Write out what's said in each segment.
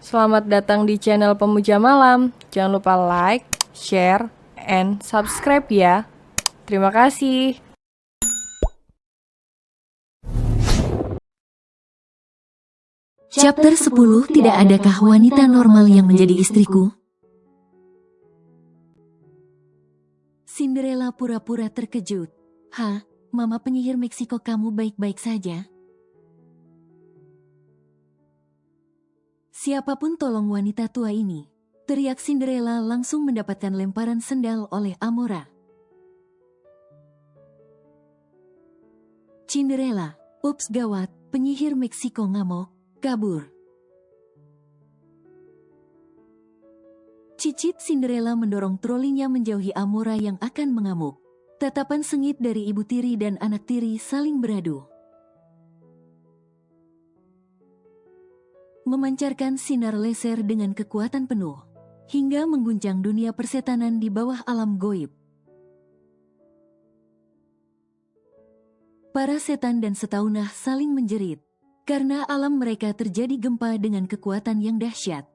Selamat datang di channel Pemuja Malam. Jangan lupa like, share, and subscribe ya. Terima kasih. Chapter 10. Tidak adakah wanita normal yang menjadi istriku? Cinderella pura-pura terkejut. Hah, mama penyihir Meksiko, kamu baik-baik saja? Siapapun tolong wanita tua ini, teriak Cinderella langsung mendapatkan lemparan sendal oleh Amora. Cinderella, ups gawat, penyihir Meksiko ngamuk, kabur. Cicit Cinderella mendorong trolinya menjauhi Amora yang akan mengamuk. Tatapan sengit dari ibu tiri dan anak tiri saling beradu. Memancarkan sinar laser dengan kekuatan penuh, hingga mengguncang dunia persetanan di bawah alam goib. Para setan dan setaunah saling menjerit, karena alam mereka terjadi gempa dengan kekuatan yang dahsyat.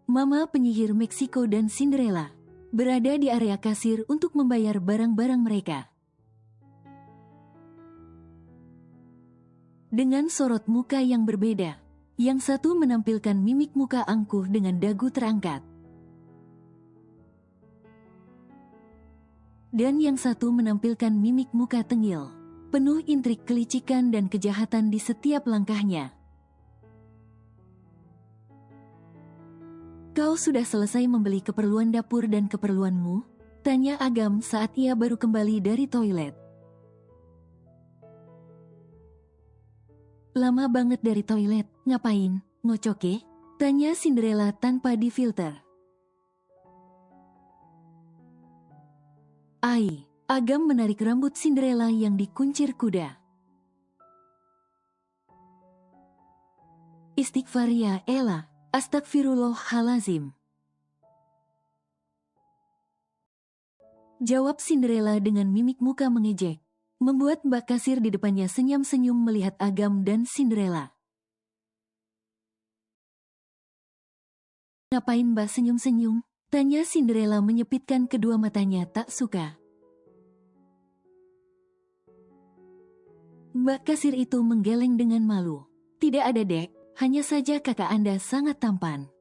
Mama penyihir Meksiko dan Cinderella berada di area kasir untuk membayar barang-barang mereka. Dengan sorot muka yang berbeda, yang satu menampilkan mimik muka angkuh dengan dagu terangkat. Dan yang satu menampilkan mimik muka tengil, penuh intrik kelicikan dan kejahatan di setiap langkahnya. Kau sudah selesai membeli keperluan dapur dan keperluanmu? Tanya Agam saat ia baru kembali dari toilet. Lama banget dari toilet, ngapain, ngocoke? Tanya Cinderella tanpa difilter. Ai, Agam menarik rambut Cinderella yang dikuncir kuda. Istighfar ya Ella, astagfirullahalazim. Jawab Cinderella dengan mimik muka mengejek, membuat Mbak Kasir di depannya senyum-senyum melihat Agam dan Cinderella. Ngapain Mbak senyum-senyum? Tanya Cinderella menyepitkan kedua matanya tak suka. Mbak Kasir itu menggeleng dengan malu. Tidak ada dek, hanya saja kakak Anda sangat tampan.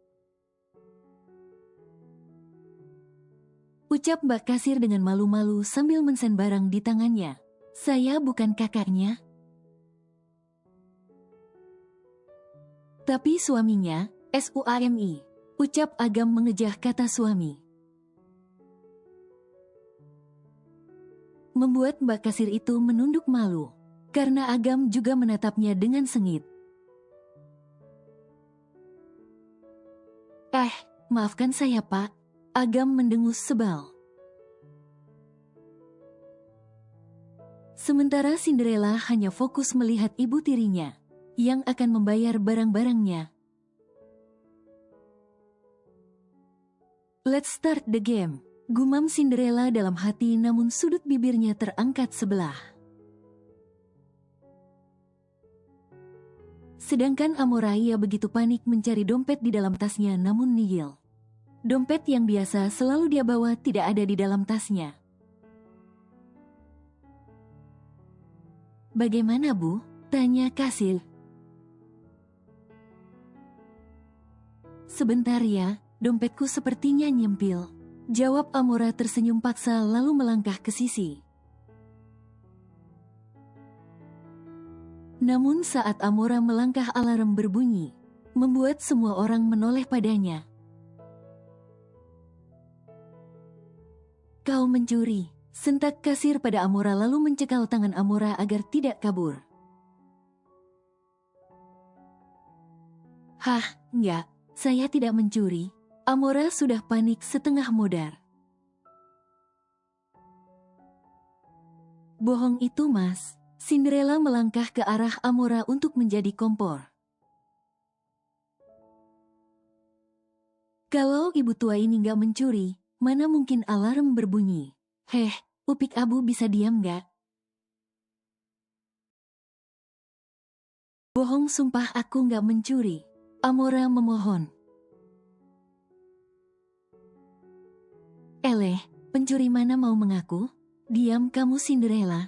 Ucap Mbak Kasir dengan malu-malu sambil mensen barang di tangannya. Saya bukan kakaknya. Tapi suaminya, SUAMI. Ucap Agam mengejah kata suami. Membuat Mbak Kasir itu menunduk malu, karena Agam juga menatapnya dengan sengit. Maafkan saya Pak. Agam mendengus sebal. Sementara Cinderella hanya fokus melihat ibu tirinya, yang akan membayar barang-barangnya. Let's start the game. Gumam Cinderella dalam hati namun sudut bibirnya terangkat sebelah. Sedangkan Amora ia begitu panik mencari dompet di dalam tasnya namun nihil. Dompet yang biasa selalu dia bawa tidak ada di dalam tasnya. Bagaimana Bu? Tanya kasir. Sebentar ya, dompetku sepertinya nyempil. Jawab Amora tersenyum paksa lalu melangkah ke sisi. Namun saat Amora melangkah alarm berbunyi, membuat semua orang menoleh padanya. Kau mencuri, sentak kasir pada Amora lalu mencekal tangan Amora agar tidak kabur. Hah, enggak, saya tidak mencuri. Amora sudah panik setengah modar. Bohong itu Mas. Cinderella melangkah ke arah Amora untuk menjadi kompor. Kalau ibu tua ini nggak mencuri, mana mungkin alarm berbunyi? Upik Abu bisa diam nggak? Bohong, sumpah aku nggak mencuri. Amora memohon. Eleh, pencuri mana mau mengaku? Diam kamu, Cinderella.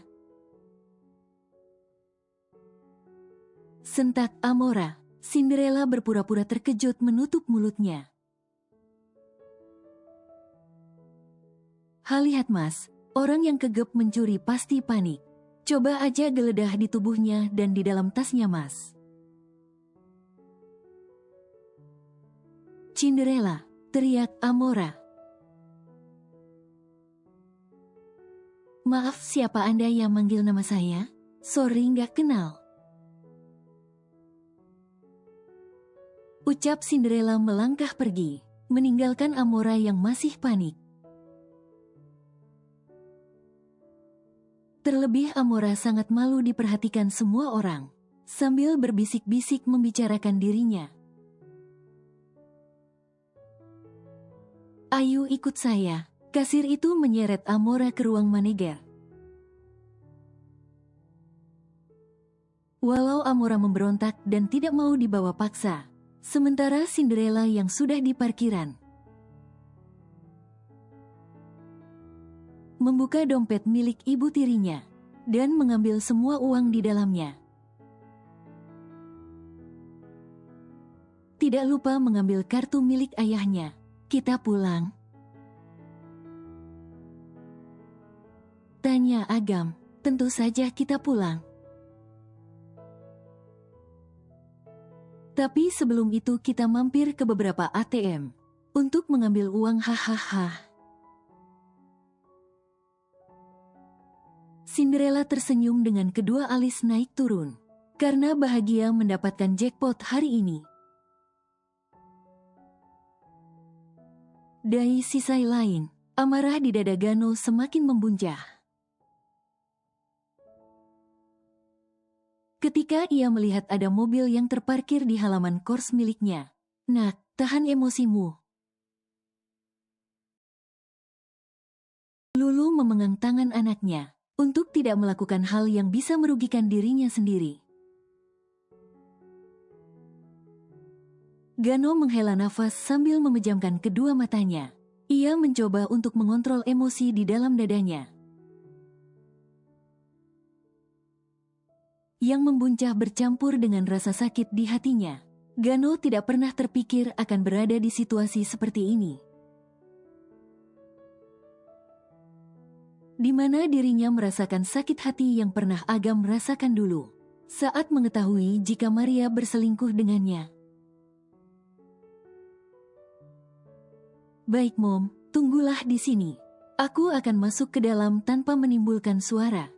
Sentak Amora. Cinderella berpura-pura terkejut menutup mulutnya. Lihat mas, orang yang kegep mencuri pasti panik. Coba aja geledah di tubuhnya dan di dalam tasnya mas. Cinderella, teriak Amora. Maaf, siapa Anda yang manggil nama saya? Sorry, nggak kenal. Ucap Cinderella melangkah pergi, meninggalkan Amora yang masih panik. Terlebih Amora sangat malu diperhatikan semua orang, sambil berbisik-bisik membicarakan dirinya. Ayo ikut saya. Kasir itu menyeret Amora ke ruang manajer. Walau Amora memberontak dan tidak mau dibawa paksa, sementara Cinderella yang sudah di parkiran membuka dompet milik ibu tirinya dan mengambil semua uang di dalamnya. Tidak lupa mengambil kartu milik ayahnya. Kita pulang? Tanya Agam. Tentu saja kita pulang. Tapi sebelum itu kita mampir ke beberapa ATM untuk mengambil uang. Hahaha. Cinderella tersenyum dengan kedua alis naik turun karena bahagia mendapatkan jackpot hari ini. Dari sisi lain, amarah di dada Gano semakin membuncah. Ketika ia melihat ada mobil yang terparkir di halaman kos miliknya. Nak, tahan emosimu. Lulu memegang tangan anaknya untuk tidak melakukan hal yang bisa merugikan dirinya sendiri. Gano menghela nafas sambil memejamkan kedua matanya. Ia mencoba untuk mengontrol emosi di dalam dadanya yang membuncah bercampur dengan rasa sakit di hatinya. Gano tidak pernah terpikir akan berada di situasi seperti ini, di mana dirinya merasakan sakit hati yang pernah Agam rasakan dulu saat mengetahui jika Maria berselingkuh dengannya. Baik Mom, tunggulah di sini. Aku akan masuk ke dalam tanpa menimbulkan suara.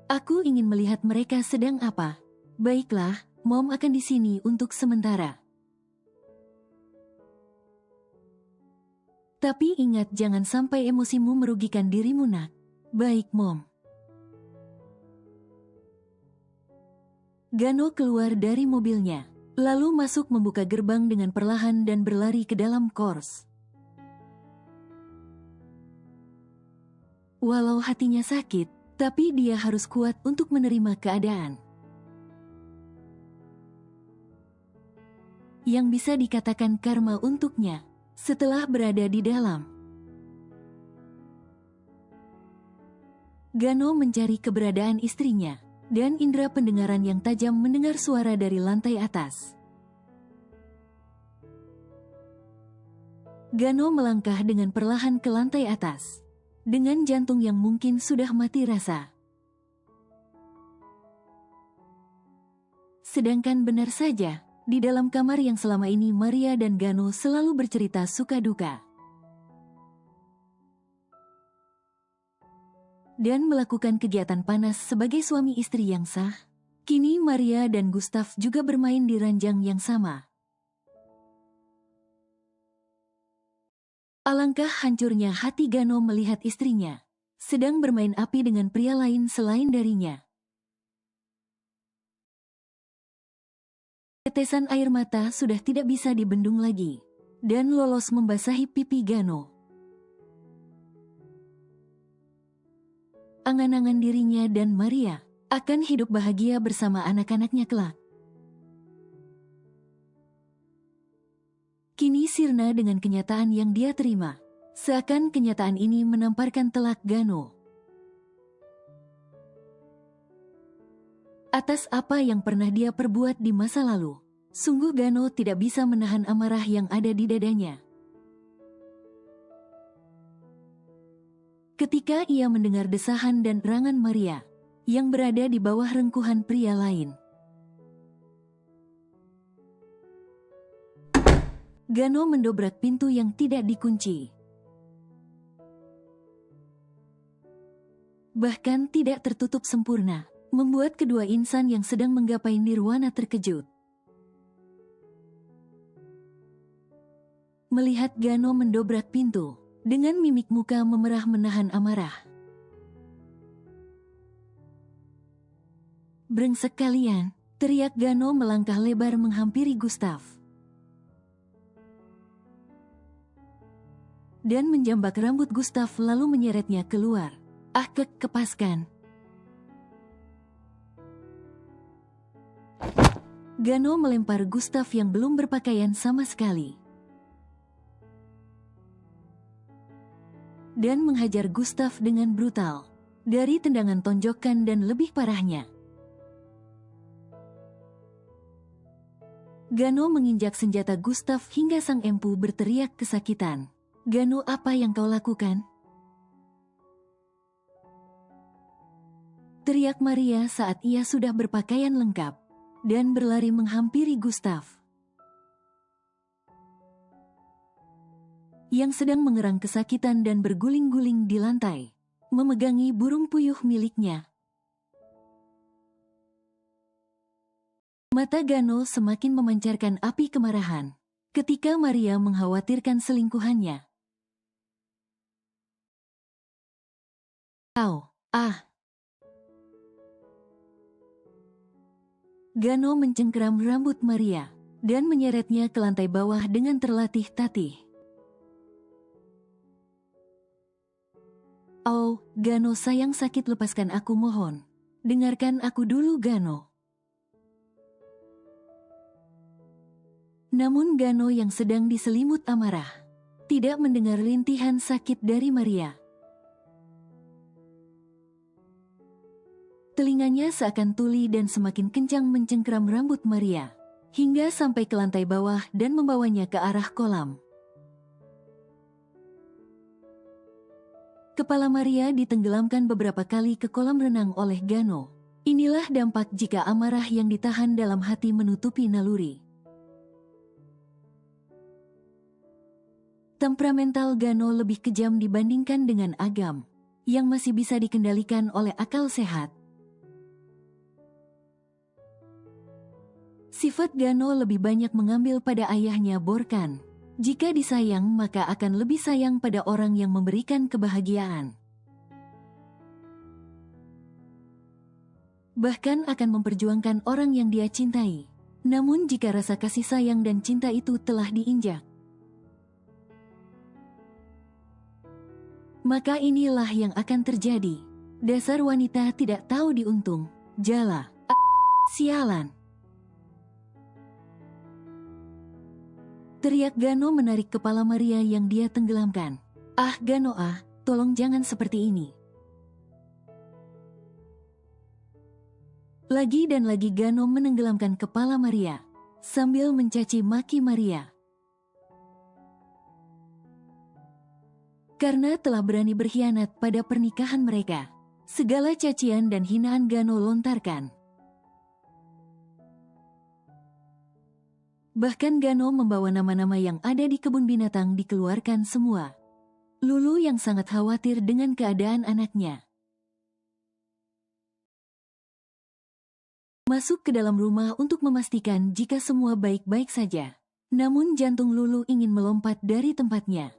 Aku ingin melihat mereka sedang apa. Baiklah, Mom akan di sini untuk sementara. Tapi ingat jangan sampai emosimu merugikan dirimu nak. Baik Mom. Gano keluar dari mobilnya, lalu masuk membuka gerbang dengan perlahan dan berlari ke dalam kors. Walau hatinya sakit, tapi dia harus kuat untuk menerima keadaan. Yang bisa dikatakan karma untuknya. Setelah berada di dalam, Gano mencari keberadaan istrinya, dan indera pendengaran yang tajam mendengar suara dari lantai atas. Gano melangkah dengan perlahan ke lantai atas, dengan jantung yang mungkin sudah mati rasa. Sedangkan benar saja, di dalam kamar yang selama ini Maria dan Gano selalu bercerita suka duka dan melakukan kegiatan panas sebagai suami istri yang sah, kini Maria dan Gustav juga bermain di ranjang yang sama. Alangkah hancurnya hati Gano melihat istrinya sedang bermain api dengan pria lain selain darinya. Tetesan air mata sudah tidak bisa dibendung lagi, dan lolos membasahi pipi Gano. Angan-angan dirinya dan Maria akan hidup bahagia bersama anak-anaknya kelak. Kini sirna dengan kenyataan yang dia terima. Seakan kenyataan ini menamparkan telak Gano atas apa yang pernah dia perbuat di masa lalu. Sungguh Gano tidak bisa menahan amarah yang ada di dadanya. Ketika ia mendengar desahan dan erangan Maria yang berada di bawah rengkuhan pria lain. Gano mendobrak pintu yang tidak dikunci. Bahkan tidak tertutup sempurna, membuat kedua insan yang sedang menggapai nirwana terkejut. Melihat Gano mendobrak pintu, dengan mimik muka memerah menahan amarah. "Brengsek kalian!" teriak Gano melangkah lebar menghampiri Gustav. Dan menjambak rambut Gustav lalu menyeretnya keluar. Kepaskan. Gano melempar Gustav yang belum berpakaian sama sekali. Dan menghajar Gustav dengan brutal. Dari tendangan tonjokan dan lebih parahnya. Gano menginjak senjata Gustav hingga sang empu berteriak kesakitan. "Gano, apa yang kau lakukan?" teriak Maria saat ia sudah berpakaian lengkap dan berlari menghampiri Gustav yang sedang mengerang kesakitan dan berguling-guling di lantai, memegangi burung puyuh miliknya. Mata Gano semakin memancarkan api kemarahan ketika Maria mengkhawatirkan selingkuhannya. Gano mencengkeram rambut Maria dan menyeretnya ke lantai bawah dengan terlatih-tatih. "Oh, Gano sayang, sakit, lepaskan aku mohon. Dengarkan aku dulu, Gano." Namun Gano yang sedang diselimut amarah tidak mendengar rintihan sakit dari Maria. Telinganya seakan tuli dan semakin kencang mencengkeram rambut Maria, hingga sampai ke lantai bawah dan membawanya ke arah kolam. Kepala Maria ditenggelamkan beberapa kali ke kolam renang oleh Gano. Inilah dampak jika amarah yang ditahan dalam hati menutupi naluri. Temperamental Gano lebih kejam dibandingkan dengan Agam, yang masih bisa dikendalikan oleh akal sehat. Sifat Gano lebih banyak mengambil pada ayahnya Borkan. Jika disayang, maka akan lebih sayang pada orang yang memberikan kebahagiaan. Bahkan akan memperjuangkan orang yang dia cintai. Namun jika rasa kasih sayang dan cinta itu telah diinjak, maka inilah yang akan terjadi. Dasar wanita tidak tahu diuntung. Jala. Sialan. Teriak Gano menarik kepala Maria yang dia tenggelamkan. Gano, tolong jangan seperti ini. Lagi dan lagi Gano menenggelamkan kepala Maria, sambil mencaci maki Maria. Karena telah berani berkhianat pada pernikahan mereka, segala cacian dan hinaan Gano lontarkan. Bahkan Gano membawa nama-nama yang ada di kebun binatang dikeluarkan semua. Lulu yang sangat khawatir dengan keadaan anaknya masuk ke dalam rumah untuk memastikan jika semua baik-baik saja. Namun jantung Lulu ingin melompat dari tempatnya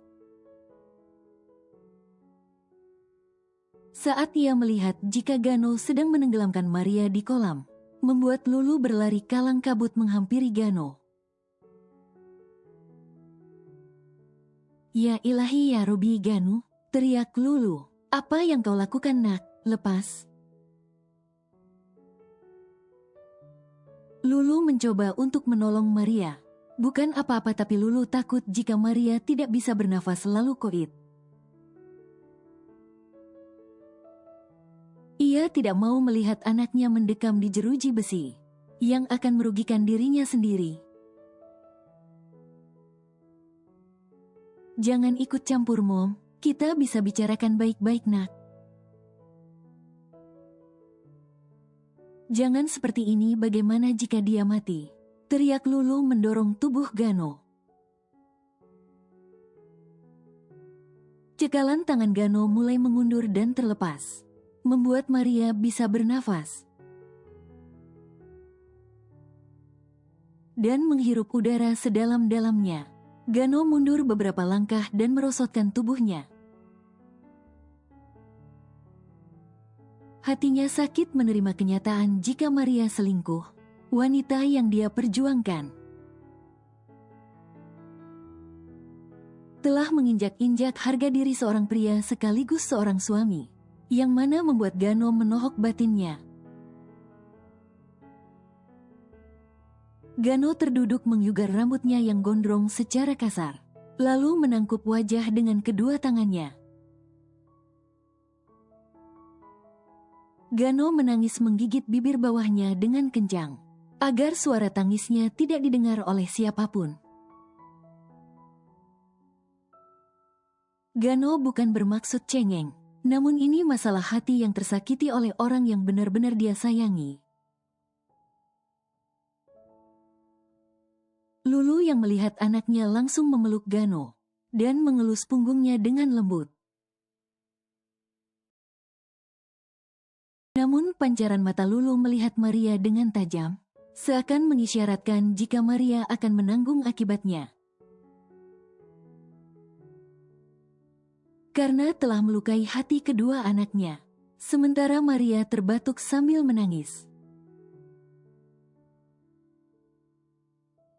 saat ia melihat jika Gano sedang menenggelamkan Maria di kolam, membuat Lulu berlari kalang kabut menghampiri Gano. "Ya ilahi ya Robi, Gano," teriak Lulu. "Apa yang kau lakukan, nak? Lepas." Lulu mencoba untuk menolong Maria. Bukan apa-apa, tapi Lulu takut jika Maria tidak bisa bernafas lalu koit. Ia tidak mau melihat anaknya mendekam di jeruji besi, yang akan merugikan dirinya sendiri. Jangan ikut campur, Mom. Kita bisa bicarakan baik-baik, nak. Jangan seperti ini, bagaimana jika dia mati? Teriak Lulu mendorong tubuh Gano. Cekalan tangan Gano mulai mengundur dan terlepas, membuat Maria bisa bernafas dan menghirup udara sedalam-dalamnya. Gano mundur beberapa langkah dan merosotkan tubuhnya. Hatinya sakit menerima kenyataan jika Maria selingkuh, wanita yang dia perjuangkan. Telah menginjak-injak harga diri seorang pria sekaligus seorang suami, yang mana membuat Gano menohok batinnya. Gano terduduk mengyugar rambutnya yang gondrong secara kasar, lalu menangkup wajah dengan kedua tangannya. Gano menangis menggigit bibir bawahnya dengan kencang, agar suara tangisnya tidak didengar oleh siapapun. Gano bukan bermaksud cengeng, namun ini masalah hati yang tersakiti oleh orang yang benar-benar dia sayangi. Lulu yang melihat anaknya langsung memeluk Gano dan mengelus punggungnya dengan lembut. Namun pancaran mata Lulu melihat Maria dengan tajam, seakan mengisyaratkan jika Maria akan menanggung akibatnya. Karena telah melukai hati kedua anaknya, sementara Maria terbatuk sambil menangis.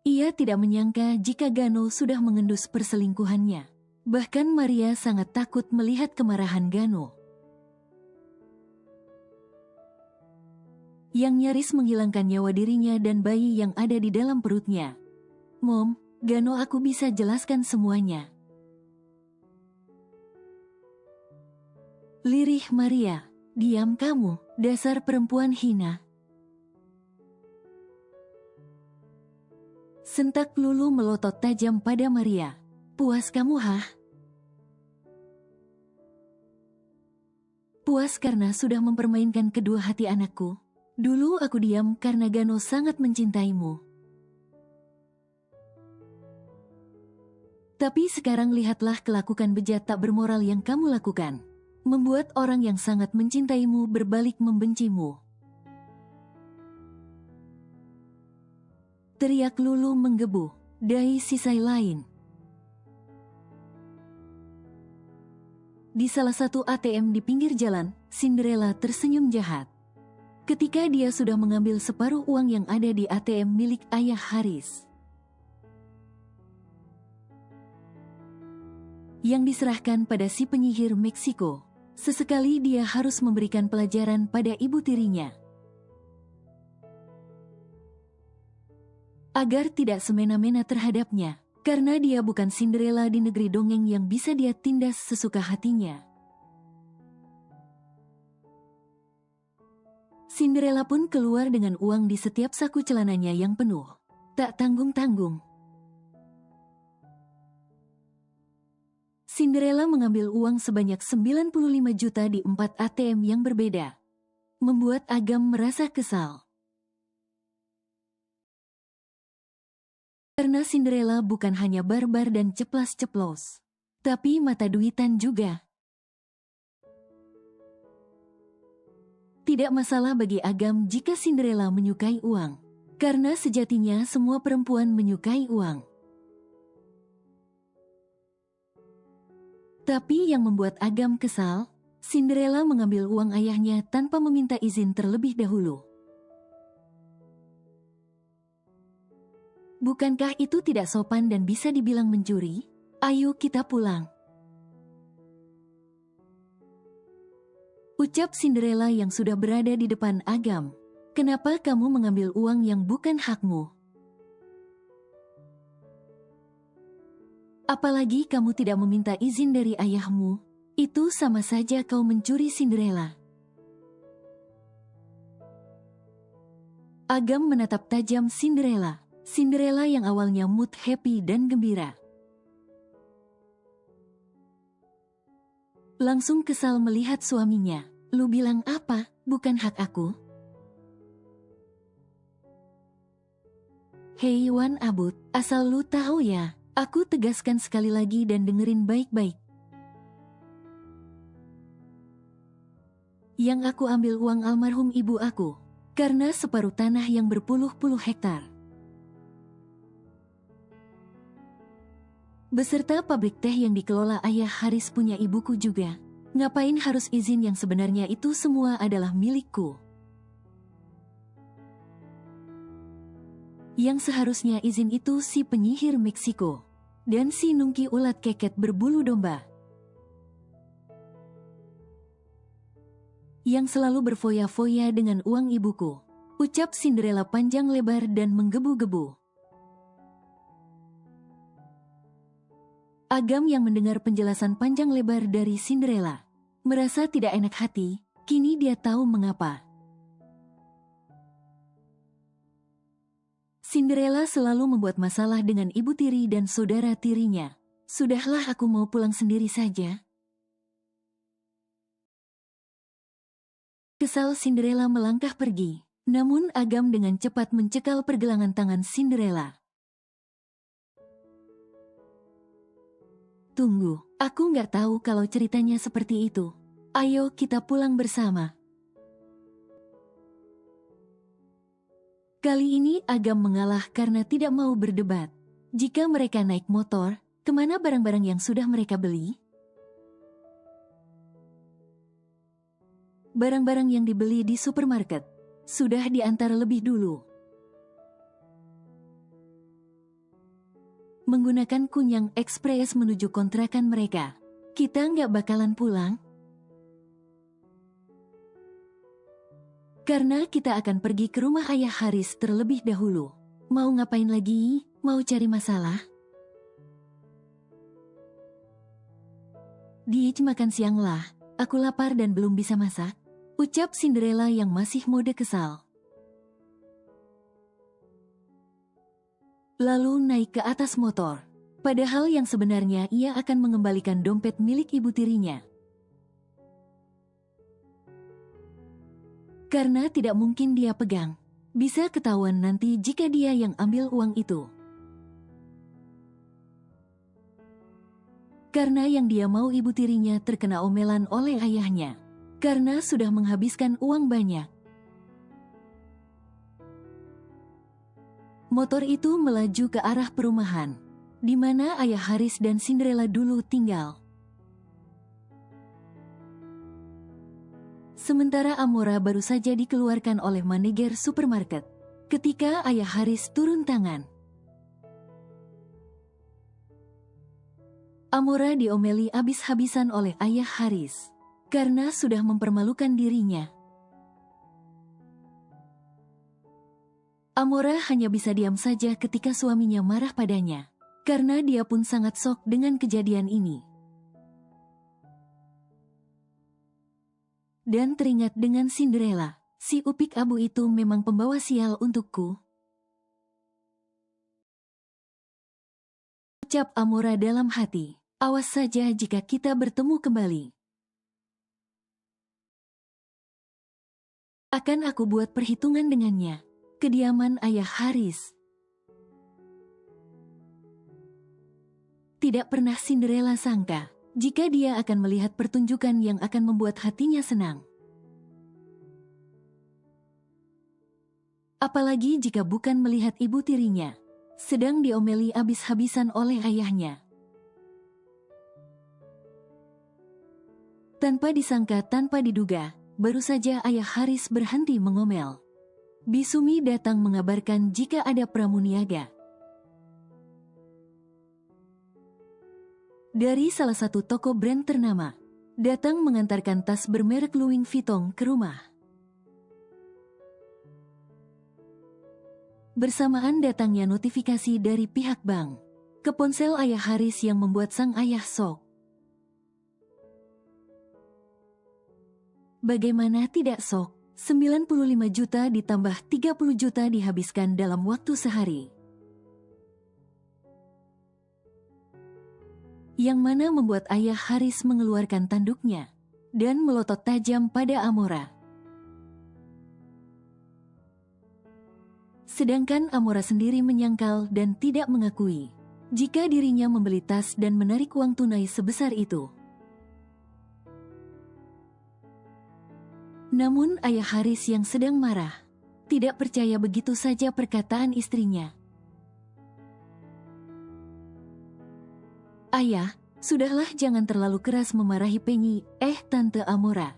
Ia tidak menyangka jika Gano sudah mengendus perselingkuhannya. Bahkan Maria sangat takut melihat kemarahan Gano, yang nyaris menghilangkan nyawa dirinya dan bayi yang ada di dalam perutnya. Mom, Gano, aku bisa jelaskan semuanya. Lirih Maria. Diam kamu, dasar perempuan hina. Sentak Lulu melotot tajam pada Maria. Puas kamu, hah? Puas karena sudah mempermainkan kedua hati anakku? Dulu aku diam karena Gano sangat mencintaimu. Tapi sekarang lihatlah kelakuan bejat tak bermoral yang kamu lakukan. Membuat orang yang sangat mencintaimu berbalik membencimu. Teriak Lulu menggebu, dahi sisai lain. Di salah satu ATM di pinggir jalan, Cinderella tersenyum jahat. Ketika dia sudah mengambil separuh uang yang ada di ATM milik ayah Haris, yang diserahkan pada si penyihir Meksiko. Sesekali dia harus memberikan pelajaran pada ibu tirinya, agar tidak semena-mena terhadapnya, karena dia bukan Cinderella di negeri dongeng yang bisa dia tindas sesuka hatinya. Cinderella pun keluar dengan uang di setiap saku celananya yang penuh, tak tanggung-tanggung. Cinderella mengambil uang sebanyak 95 juta di 4 ATM yang berbeda, membuat Agam merasa kesal. Karena Cinderella bukan hanya barbar dan ceplas-ceplos, tapi mata duitan juga. Tidak masalah bagi Agam jika Cinderella menyukai uang, karena sejatinya semua perempuan menyukai uang. Tapi yang membuat Agam kesal, Cinderella mengambil uang ayahnya tanpa meminta izin terlebih dahulu. Bukankah itu tidak sopan dan bisa dibilang mencuri? Ayo kita pulang. Ucap Cinderella yang sudah berada di depan Agam. Kenapa kamu mengambil uang yang bukan hakmu? Apalagi kamu tidak meminta izin dari ayahmu. Itu sama saja kau mencuri Cinderella. Agam menatap tajam Cinderella. Cinderella yang awalnya mood happy dan gembira. Langsung kesal melihat suaminya. Lu bilang apa? Bukan hak aku? Hei Wan Abut, asal lu tahu ya, aku tegaskan sekali lagi dan dengerin baik-baik. Yang aku ambil uang almarhum ibu aku, karena separuh tanah yang berpuluh-puluh hektar. Beserta pabrik teh yang dikelola ayah Haris punya ibuku juga. Ngapain harus izin yang sebenarnya itu semua adalah milikku? Yang seharusnya izin itu si penyihir Meksiko. Dan si nungki ulat keket berbulu domba. Yang selalu berfoya-foya dengan uang ibuku. Ucap Cinderella panjang lebar dan menggebu-gebu. Agam yang mendengar penjelasan panjang lebar dari Cinderella, merasa tidak enak hati, kini dia tahu mengapa. Cinderella selalu membuat masalah dengan ibu tiri dan saudara tirinya. Sudahlah, aku mau pulang sendiri saja. Kesal Cinderella melangkah pergi, namun Agam dengan cepat mencekal pergelangan tangan Cinderella. Tunggu, aku nggak tahu kalau ceritanya seperti itu. Ayo kita pulang bersama. Kali ini Agam mengalah karena tidak mau berdebat. Jika mereka naik motor, kemana barang-barang yang sudah mereka beli? Barang-barang yang dibeli di supermarket sudah diantar lebih dulu. Menggunakan Kunyang Express menuju kontrakan mereka. Kita nggak bakalan pulang. Karena kita akan pergi ke rumah ayah Haris terlebih dahulu. Mau ngapain lagi? Mau cari masalah? Diij, makan siang lah. Aku lapar dan belum bisa masak. Ucap Cinderella yang masih mode kesal. Lalu naik ke atas motor. Padahal yang sebenarnya ia akan mengembalikan dompet milik ibu tirinya. Karena tidak mungkin dia pegang. Bisa ketahuan nanti jika dia yang ambil uang itu. Karena yang dia mau ibu tirinya terkena omelan oleh ayahnya. Karena sudah menghabiskan uang banyak. Motor itu melaju ke arah perumahan, di mana ayah Haris dan Cinderella dulu tinggal. Sementara Amora baru saja dikeluarkan oleh manajer supermarket, ketika ayah Haris turun tangan. Amora diomeli habis-habisan oleh ayah Haris, karena sudah mempermalukan dirinya. Amora hanya bisa diam saja ketika suaminya marah padanya, karena dia pun sangat shock dengan kejadian ini. Dan teringat dengan Cinderella, si upik abu itu memang pembawa sial untukku. Ucap Amora dalam hati, awas saja jika kita bertemu kembali. Akan aku buat perhitungan dengannya. Kediaman ayah Haris. Tidak pernah Cinderella sangka jika dia akan melihat pertunjukan yang akan membuat hatinya senang. Apalagi jika bukan melihat ibu tirinya sedang diomeli habis-habisan oleh ayahnya. Tanpa disangka, tanpa diduga, baru saja ayah Haris berhenti mengomel. Bisumi datang mengabarkan jika ada pramuniaga. Dari salah satu toko brand ternama, datang mengantarkan tas bermerek Louis Vuitton ke rumah. Bersamaan datangnya notifikasi dari pihak bank ke ponsel ayah Haris yang membuat sang ayah shock. Bagaimana tidak shock? 95 juta ditambah 30 juta dihabiskan dalam waktu sehari. Yang mana membuat ayah Haris mengeluarkan tanduknya dan melotot tajam pada Amora. Sedangkan Amora sendiri menyangkal dan tidak mengakui jika dirinya membeli tas dan menarik uang tunai sebesar itu. Namun ayah Haris yang sedang marah tidak percaya begitu saja perkataan istrinya. "Ayah, sudahlah, jangan terlalu keras memarahi Penny." Tante Amora."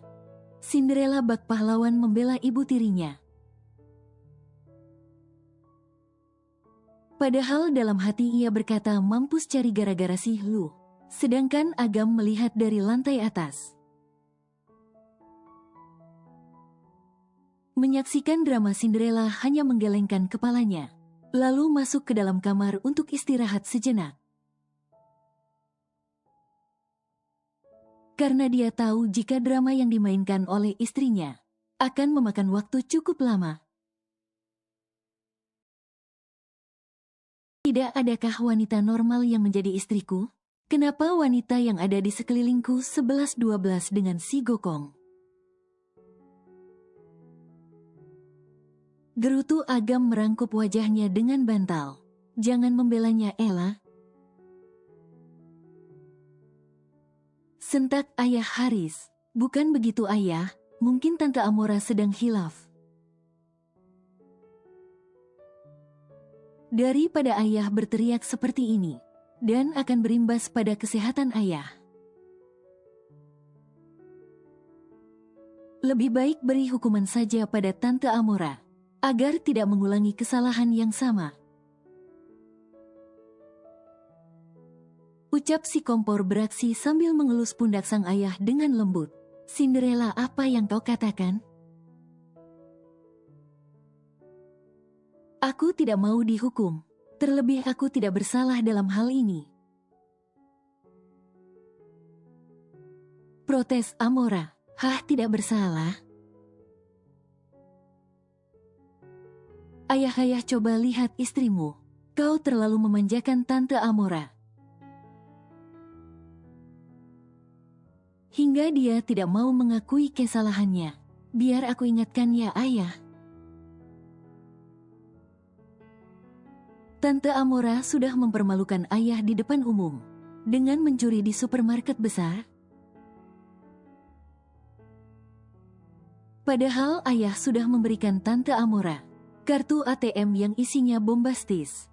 Cinderella bak pahlawan membela ibu tirinya. Padahal dalam hati ia berkata mampus cari gara-gara si lu. Sedangkan Agam melihat dari lantai atas. Menyaksikan drama Cinderella hanya menggelengkan kepalanya, lalu masuk ke dalam kamar untuk istirahat sejenak. Karena dia tahu jika drama yang dimainkan oleh istrinya akan memakan waktu cukup lama. Tidak adakah wanita normal yang menjadi istriku? Kenapa wanita yang ada di sekelilingku 11-12 dengan si Gokong? Gerutu Agam merangkup wajahnya dengan bantal. "Jangan membelanya, Ella." Sentak ayah Haris. "Bukan begitu ayah, mungkin Tante Amora sedang hilaf." Daripada ayah berteriak seperti ini, dan akan berimbas pada kesehatan ayah. Lebih baik beri hukuman saja pada Tante Amora, agar tidak mengulangi kesalahan yang sama. Ucap si kompor beraksi sambil mengelus pundak sang ayah dengan lembut. "Cinderella, apa yang kau katakan?" "Aku tidak mau dihukum. Terlebih aku tidak bersalah dalam hal ini." Protes Amora. "Hah, tidak bersalah? Ayah, coba lihat istrimu. Kau terlalu memanjakan Tante Amora. Hingga dia tidak mau mengakui kesalahannya. Biar aku ingatkan ya, ayah." Tante Amora sudah mempermalukan ayah di depan umum dengan mencuri di supermarket besar. Padahal ayah sudah memberikan Tante Amora kartu ATM yang isinya bombastis.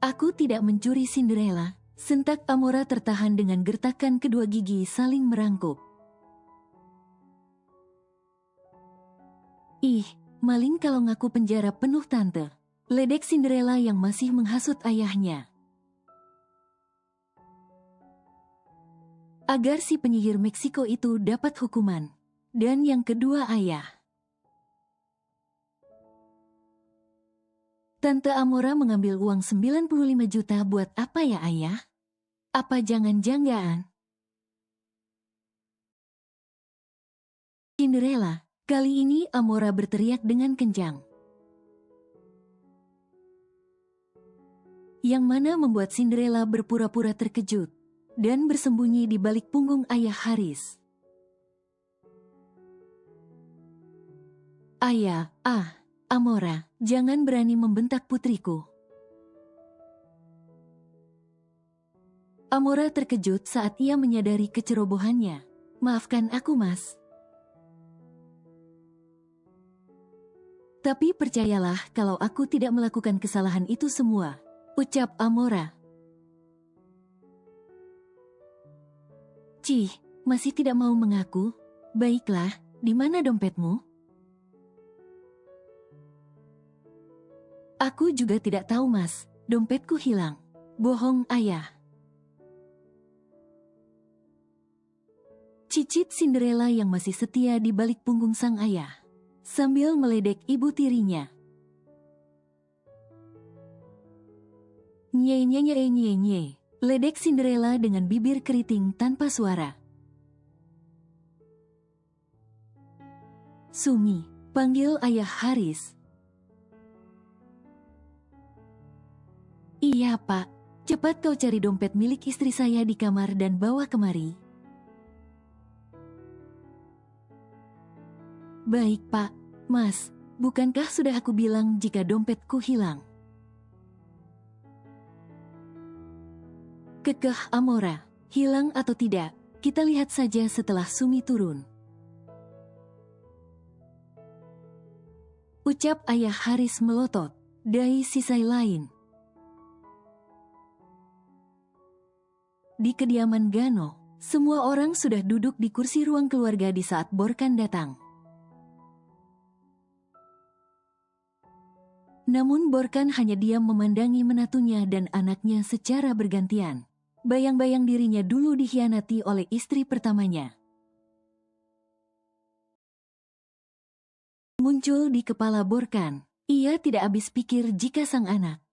"Aku tidak mencuri, Cinderella." Sentak Amora tertahan dengan gertakan kedua gigi saling merangkup. "Ih, maling kalau ngaku penjara penuh tante." Ledek Cinderella yang masih menghasut ayahnya. Agar si penyihir Meksiko itu dapat hukuman. Dan yang kedua ayah. Tante Amora mengambil uang 95 juta buat apa ya ayah? Apa jangan-jangan? Cinderella, kali ini Amora berteriak dengan kencang. Yang mana membuat Cinderella berpura-pura terkejut dan bersembunyi di balik punggung ayah Haris. "Ayah, Amora, jangan berani membentak putriku." Amora terkejut saat ia menyadari kecerobohannya. "Maafkan aku, Mas. Tapi percayalah kalau aku tidak melakukan kesalahan itu semua," ucap Amora. "Cih, masih tidak mau mengaku? Baiklah, di mana dompetmu?" "Aku juga tidak tahu, Mas. Dompetku hilang." "Bohong, ayah." Cicit Cinderella yang masih setia di balik punggung sang ayah sambil meledek ibu tirinya. Nye nye nye nye nye, ledek Cinderella dengan bibir keriting tanpa suara. Sumi, panggil ayah Haris. Iya pak, cepat kau cari dompet milik istri saya di kamar dan bawa kemari. Baik pak, mas, bukankah sudah aku bilang jika dompetku hilang? Kekeh Amora, hilang atau tidak, kita lihat saja setelah Sumi turun. Ucap ayah Haris melotot, dari sisi lain. Di kediaman Gano, semua orang sudah duduk di kursi ruang keluarga di saat Borkan datang. Namun Borkan hanya diam memandangi menatunya dan anaknya secara bergantian. Bayang-bayang dirinya dulu dikhianati oleh istri pertamanya. Muncul di kepala Borkan. Ia tidak habis pikir jika sang anak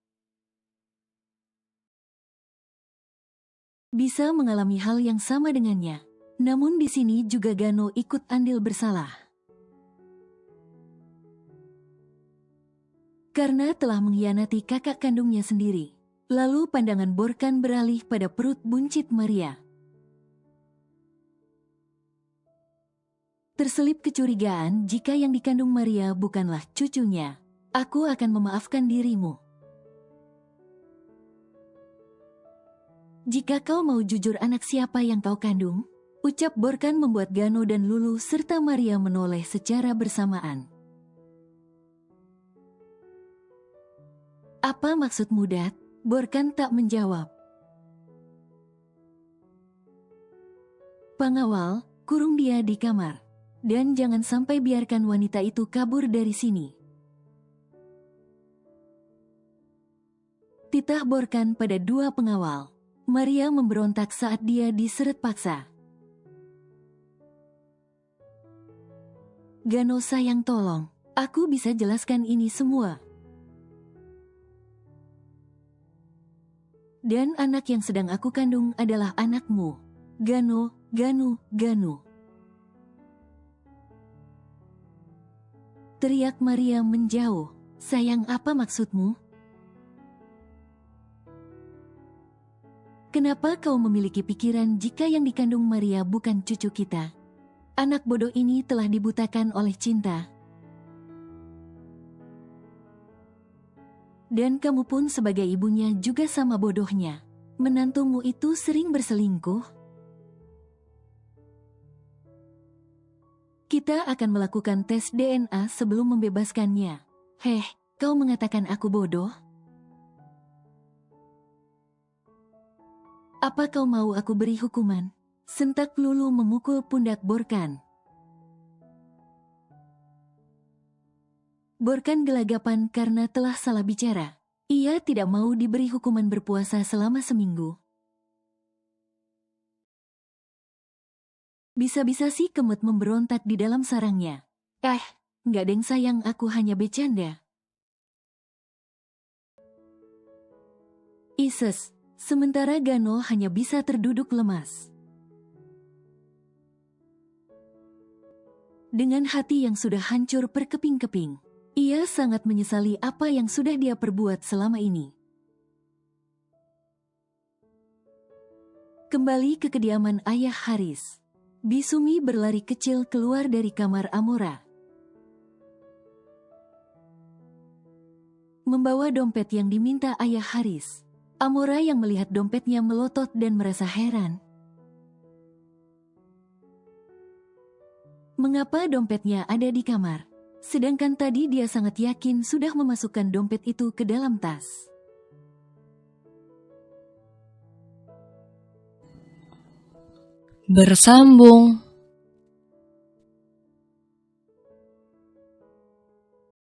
bisa mengalami hal yang sama dengannya. Namun di sini juga Gano ikut andil bersalah. Karena telah mengkhianati kakak kandungnya sendiri. Lalu pandangan Borkan beralih pada perut buncit Maria. Terselip kecurigaan jika yang dikandung Maria bukanlah cucunya. Aku akan memaafkan dirimu. Jika kau mau jujur anak siapa yang kau kandung, ucap Borkan membuat Gano dan Lulu serta Maria menoleh secara bersamaan. Apa maksudmu, Dad? Borkan tak menjawab. Pengawal, kurung dia di kamar. Dan jangan sampai biarkan wanita itu kabur dari sini. Titah Borkan pada dua pengawal. Maria memberontak saat dia diseret paksa. Gano sayang tolong, aku bisa jelaskan ini semua. Dan anak yang sedang aku kandung adalah anakmu. Gano, Gano, Gano. Teriak Maria menjauh. Sayang, apa maksudmu? Kenapa kau memiliki pikiran jika yang dikandung Maria bukan cucu kita? Anak bodoh ini telah dibutakan oleh cinta. Dan kamu pun sebagai ibunya juga sama bodohnya. Menantumu itu sering berselingkuh. Kita akan melakukan tes DNA sebelum membebaskannya. Heh, kau mengatakan aku bodoh? Apa kau mau aku beri hukuman? Sentak Lulu memukul pundak Borkan. Borkan gelagapan karena telah salah bicara. Ia tidak mau diberi hukuman berpuasa selama seminggu. Bisa-bisa si kemut memberontak di dalam sarangnya. Nggak deng sayang, aku hanya bercanda. Ises, sementara Gano hanya bisa terduduk lemas. Dengan hati yang sudah hancur berkeping-keping. Ia sangat menyesali apa yang sudah dia perbuat selama ini. Kembali ke kediaman ayah Haris. Bisumi berlari kecil keluar dari kamar Amora. Membawa dompet yang diminta ayah Haris. Amora yang melihat dompetnya melotot dan merasa heran. Mengapa dompetnya ada di kamar? Sedangkan tadi dia sangat yakin sudah memasukkan dompet itu ke dalam tas. Bersambung.